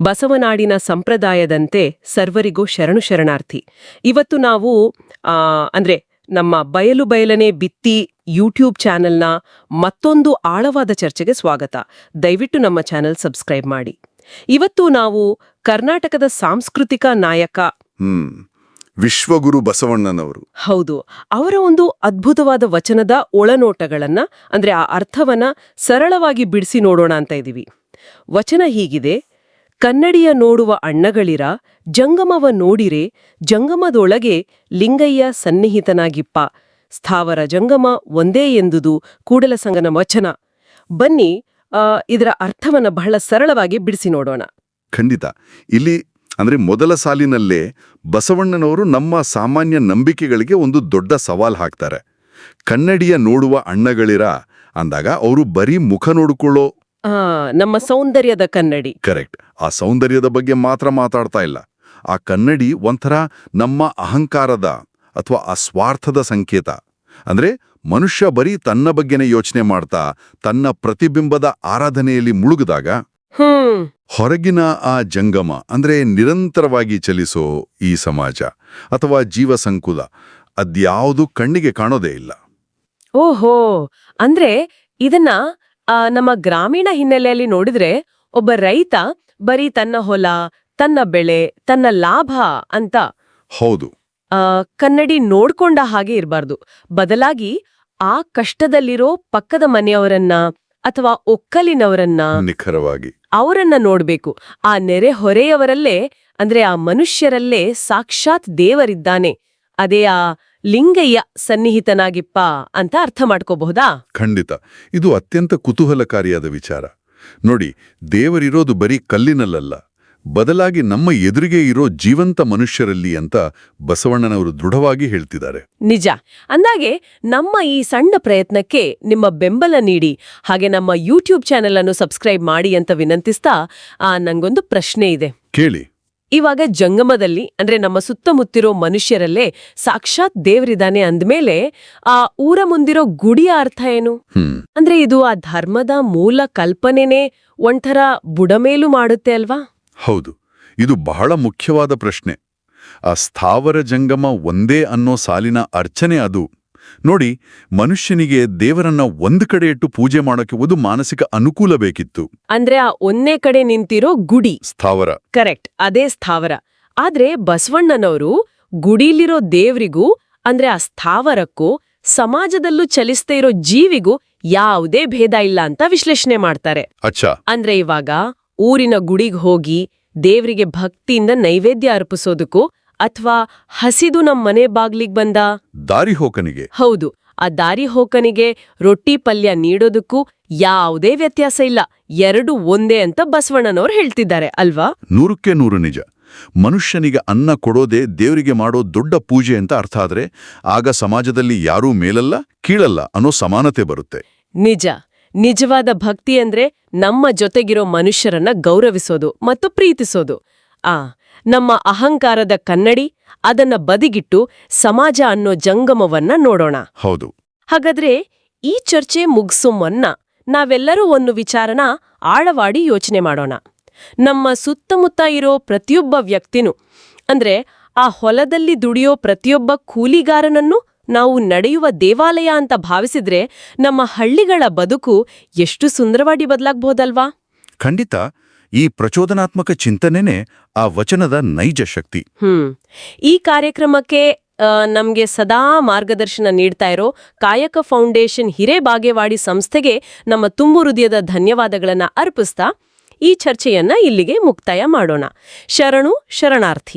ಬಸವನಾಡಿನ ಸಂಪ್ರದಾಯದಂತೆ ಸರ್ವರಿಗೂ ಶರಣು ಶರಣಾರ್ಥಿ. ಇವತ್ತು ನಾವು ಅಂದ್ರೆ ನಮ್ಮ ಬಯಲು ಬಯಲನೆ ಬಿತ್ತಿ ಯೂಟ್ಯೂಬ್ ಚಾನೆಲ್ನ ಮತ್ತೊಂದು ಆಳವಾದ ಚರ್ಚೆಗೆ ಸ್ವಾಗತ. ದಯವಿಟ್ಟು ನಮ್ಮ ಚಾನೆಲ್ ಸಬ್ಸ್ಕ್ರೈಬ್ ಮಾಡಿ. ಇವತ್ತು ನಾವು ಕರ್ನಾಟಕದ ಸಾಂಸ್ಕೃತಿಕ ನಾಯಕ ವಿಶ್ವಗುರು ಬಸವಣ್ಣನವರು, ಹೌದು, ಅವರ ಒಂದು ಅದ್ಭುತವಾದ ವಚನದ ಒಳನೋಟಗಳನ್ನ ಅಂದ್ರೆ ಆ ಅರ್ಥವನ್ನ ಸರಳವಾಗಿ ಬಿಡಿಸಿ ನೋಡೋಣ ಅಂತ ಇದೀವಿ. ವಚನ ಹೀಗಿದೆ: ಕನ್ನಡಿಯ ನೋಡುವ ಅಣ್ಣಗಳಿರ, ಜಂಗಮವ ನೋಡಿರೆ, ಜಂಗಮದೊಳಗೆ ಲಿಂಗಯ್ಯ ಸನ್ನಿಹಿತನಾಗಿಪ್ಪ, ಸ್ಥಾವರ ಜಂಗಮ ಒಂದೇ ಎಂದುದು ಕೂಡಲಸಂಗನ ವಚನ. ಬನ್ನಿ ಇದರ ಅರ್ಥವನ್ನ ಬಹಳ ಸರಳವಾಗಿ ಬಿಡಿಸಿ ನೋಡೋಣ. ಖಂಡಿತ. ಇಲ್ಲಿ ಮೊದಲ ಸಾಲಿನಲ್ಲೇ ಬಸವಣ್ಣನವರು ನಮ್ಮ ಸಾಮಾನ್ಯ ನಂಬಿಕೆಗಳಿಗೆ ಒಂದು ದೊಡ್ಡ ಸವಾಲ್ ಹಾಕ್ತಾರೆ. ಕನ್ನಡಿಯ ನೋಡುವ ಅಣ್ಣಗಳಿರ ಅಂದಾಗ ಅವರು ಬರೀ ಮುಖ ನೋಡಿಕೊಳ್ಳೋ ನಮ್ಮ ಸೌಂದರ್ಯದ ಕನ್ನಡಿ, ಕರೆಕ್ಟ್, ಆ ಸೌಂದರ್ಯದ ಬಗ್ಗೆ ಮಾತ್ರ ಮಾತಾಡ್ತಾ ಇಲ್ಲ. ಆ ಕನ್ನಡಿ ಒಂಥರ ನಮ್ಮ ಅಹಂಕಾರದ ಅಥವಾ ಅಸ್ವಾರ್ಥದ ಸಂಕೇತ. ಮನುಷ್ಯ ಬರೀ ತನ್ನ ಬಗ್ಗೆನೇ ಯೋಚನೆ ಮಾಡ್ತಾ ತನ್ನ ಪ್ರತಿಬಿಂಬದ ಆರಾಧನೆಯಲ್ಲಿ ಮುಳುಗಿದಾಗ ಹೊರಗಿನ ಆ ಜಂಗಮ ನಿರಂತರವಾಗಿ ಚಲಿಸೋ ಈ ಸಮಾಜ ಅಥವಾ ಜೀವ ಸಂಕುಲ ಅದ್ಯಾವುದು ಕಣ್ಣಿಗೆ ಕಾಣೋದೇ ಇಲ್ಲ. ಓಹೋ, ಇದನ್ನ ನಮ್ಮ ಗ್ರಾಮೀಣ ಹಿನ್ನೆಲೆಯಲ್ಲಿ ನೋಡಿದ್ರೆ ಒಬ್ಬ ರೈತ ಬರೀ ತನ್ನ ಹೊಲ, ತನ್ನ ಬೆಳೆ, ತನ್ನ ಲಾಭ ಅಂತ ಹೌದು ಕನ್ನಡಿ ನೋಡ್ಕೊಂಡ ಹಾಗೆ ಇರಬಾರ್ದು. ಬದಲಾಗಿ ಆ ಕಷ್ಟದಲ್ಲಿರೋ ಪಕ್ಕದ ಮನೆಯವರನ್ನ ಅಥವಾ ಒಕ್ಕಲಿನವರನ್ನ ನಿಖರವಾಗಿ ಅವರನ್ನ ನೋಡ್ಬೇಕು. ಆ ನೆರೆ ಹೊರೆಯವರಲ್ಲೇ ಆ ಮನುಷ್ಯರಲ್ಲೇ ಸಾಕ್ಷಾತ್ ದೇವರಿದ್ದಾನೆ, ಅದೇ ಆ ಲಿಂಗಯ್ಯ ಸನ್ನಿಹಿತನಾಗಿಪ್ಪ ಅಂತ ಅರ್ಥ ಮಾಡ್ಕೋಬಹುದಾ? ಖಂಡಿತ. ಇದು ಅತ್ಯಂತ ಕುತೂಹಲಕಾರಿಯಾದ ವಿಚಾರ. ನೋಡಿ, ದೇವರಿರೋದು ಬರೀ ಕಲ್ಲಿನಲ್ಲ, ಬದಲಾಗಿ ನಮ್ಮ ಎದುರಿಗೆ ಇರೋ ಜೀವಂತ ಮನುಷ್ಯರಲ್ಲಿ ಅಂತ ಬಸವಣ್ಣನವರು ದೃಢವಾಗಿ ಹೇಳ್ತಿದ್ದಾರೆ. ನಿಜ. ಅಂದಾಗೆ ನಮ್ಮ ಈ ಸಣ್ಣ ಪ್ರಯತ್ನಕ್ಕೆ ನಿಮ್ಮ ಬೆಂಬಲ ನೀಡಿ, ಹಾಗೆ ನಮ್ಮ ಯೂಟ್ಯೂಬ್ ಚಾನೆಲ್ ಅನ್ನು ಸಬ್ಸ್ಕ್ರೈಬ್ ಮಾಡಿ ಅಂತ ವಿನಂತಿಸ್ತಾ ನಂಗೊಂದು ಪ್ರಶ್ನೆ ಇದೆ, ಕೇಳಿ. ಇವಾಗ ಜಂಗಮದಲ್ಲಿ ನಮ್ಮ ಸುತ್ತಮುತ್ತಿರೋ ಮನುಷ್ಯರಲ್ಲೇ ಸಾಕ್ಷಾತ್ ದೇವರಿದ್ದಾನೆ ಅಂದ್ಮೇಲೆ ಆ ಊರ ಮುಂದಿರೋ ಗುಡಿಯ ಅರ್ಥ ಏನು? ಇದು ಆ ಧರ್ಮದ ಮೂಲ ಕಲ್ಪನೆನೇ ಒಂಥರ ಬುಡಮೇಲು ಮಾಡುತ್ತೆ ಅಲ್ವಾ? ಹೌದು, ಇದು ಬಹಳ ಮುಖ್ಯವಾದ ಪ್ರಶ್ನೆ. ಆ ಸ್ಥಾವರ ಜಂಗಮ ಒಂದೇ ಅನ್ನೋ ಸಾಲಿನ ಅರ್ಚನೆ ಅದು. ನೋಡಿ, ಮನುಷ್ಯನಿಗೆ ದೇವರನ್ನ ಒಂದು ಕಡೆ ಇಟ್ಟು ಪೂಜೆ ಮಾಡೋಕೆ ಒಂದು ಮಾನಸಿಕ ಅನುಕೂಲ ಬೇಕಿತ್ತು. ಆ ಒಂದೇ ಕಡೆ ನಿಂತಿರೋ ಗುಡಿ ಸ್ಥಾವರ. ಕರೆಕ್ಟ್, ಅದೇ ಸ್ಥಾವರ. ಆದ್ರೆ ಬಸವಣ್ಣನವರು ಗುಡಿಲಿರೋ ದೇವ್ರಿಗೂ ಆ ಸ್ಥಾವರಕ್ಕೂ ಸಮಾಜದಲ್ಲೂ ಚಲಿಸ್ತಾ ಇರೋ ಜೀವಿಗೂ ಯಾವುದೇ ಭೇದ ಇಲ್ಲ ಅಂತ ವಿಶ್ಲೇಷಣೆ ಮಾಡ್ತಾರೆ. ಅಚ್ಚಾ. ಇವಾಗ ಊರಿನ ಗುಡಿಗೆ ಹೋಗಿ ದೇವ್ರಿಗೆ ಭಕ್ತಿಯಿಂದ ನೈವೇದ್ಯ ಅರ್ಪಿಸೋದಕ್ಕೂ ಅಥವಾ ಹಸಿದು ನಮ್ಮ ಮನೆ ಬಾಗ್ಲಿಗ್ ಬಂದ ದಾರಿ ಹೋಕನಿಗೆ, ಹೌದು, ಆ ದಾರಿ ಹೋಕನಿಗೆ ರೊಟ್ಟಿ ಪಲ್ಯ ನೀಡೋದಕ್ಕೂ ಯಾವುದೇ ವ್ಯತ್ಯಾಸ ಇಲ್ಲ, ಎರಡು ಒಂದೇ ಅಂತ ಬಸವಣ್ಣನವ್ರು ಹೇಳ್ತಿದ್ದಾರೆ ಅಲ್ವಾ? 100ಕ್ಕೆ 100 ನಿಜ. ಮನುಷ್ಯನಿಗೆ ಅನ್ನ ಕೊಡೋದೇ ದೇವರಿಗೆ ಮಾಡೋ ದೊಡ್ಡ ಪೂಜೆ ಅಂತ ಅರ್ಥ ಆದ್ರೆ ಆಗ ಸಮಾಜದಲ್ಲಿ ಯಾರೂ ಮೇಲಲ್ಲ ಕೀಳಲ್ಲ ಅನ್ನೋ ಸಮಾನತೆ ಬರುತ್ತೆ. ನಿಜ. ನಿಜವಾದ ಭಕ್ತಿ ನಮ್ಮ ಜೊತೆಗಿರೋ ಮನುಷ್ಯರನ್ನ ಗೌರವಿಸೋದು ಮತ್ತು ಪ್ರೀತಿಸೋದು. ನಮ್ಮ ಅಹಂಕಾರದ ಕನ್ನಡಿ ಅದನ್ನ ಬದಿಗಿಟ್ಟು ಸಮಾಜ ಅನ್ನೋ ಜಂಗಮವನ್ನ ನೋಡೋಣ. ಹೌದು. ಹಾಗಾದ್ರೆ ಈ ಚರ್ಚೆ ಮುಗ್ಸೋ ಮುನ್ನ ನಾವೆಲ್ಲರೂ ಒಂದು ವಿಚಾರನ ಆಳವಾಡಿ ಯೋಚನೆ ಮಾಡೋಣ. ನಮ್ಮ ಸುತ್ತಮುತ್ತ ಇರೋ ಪ್ರತಿಯೊಬ್ಬ ವ್ಯಕ್ತಿನೂ ಆ ಹೊಲದಲ್ಲಿ ದುಡಿಯೋ ಪ್ರತಿಯೊಬ್ಬ ಕೂಲಿಗಾರನನ್ನು ನಾವು ನಡೆಯುವ ದೇವಾಲಯ ಅಂತ ಭಾವಿಸಿದ್ರೆ ನಮ್ಮ ಹಳ್ಳಿಗಳ ಬದುಕು ಎಷ್ಟು ಸುಂದರವಾಗಿ ಬದಲಾಗಬಹುದಲ್ವಾ? ಖಂಡಿತ. ಈ ಪ್ರಚೋದನಾತ್ಮಕ ಚಿಂತನೆನೇ ಆ ವಚನದ ನೈಜ ಶಕ್ತಿ. ಈ ಕಾರ್ಯಕ್ರಮಕ್ಕೆ ನಮ್ಗೆ ಸದಾ ಮಾರ್ಗದರ್ಶನ ನೀಡ್ತಾ ಇರೋ ಕಾಯಕ ಫೌಂಡೇಶನ್ ಹಿರೇಬಾಗೇವಾಡಿ ಸಂಸ್ಥೆಗೆ ನಮ್ಮ ತುಂಬು ಹೃದಯದ ಧನ್ಯವಾದಗಳನ್ನ ಅರ್ಪಿಸ್ತಾ ಈ ಚರ್ಚೆಯನ್ನ ಇಲ್ಲಿಗೆ ಮುಕ್ತಾಯ ಮಾಡೋಣ. ಶರಣು ಶರಣಾರ್ಥಿ.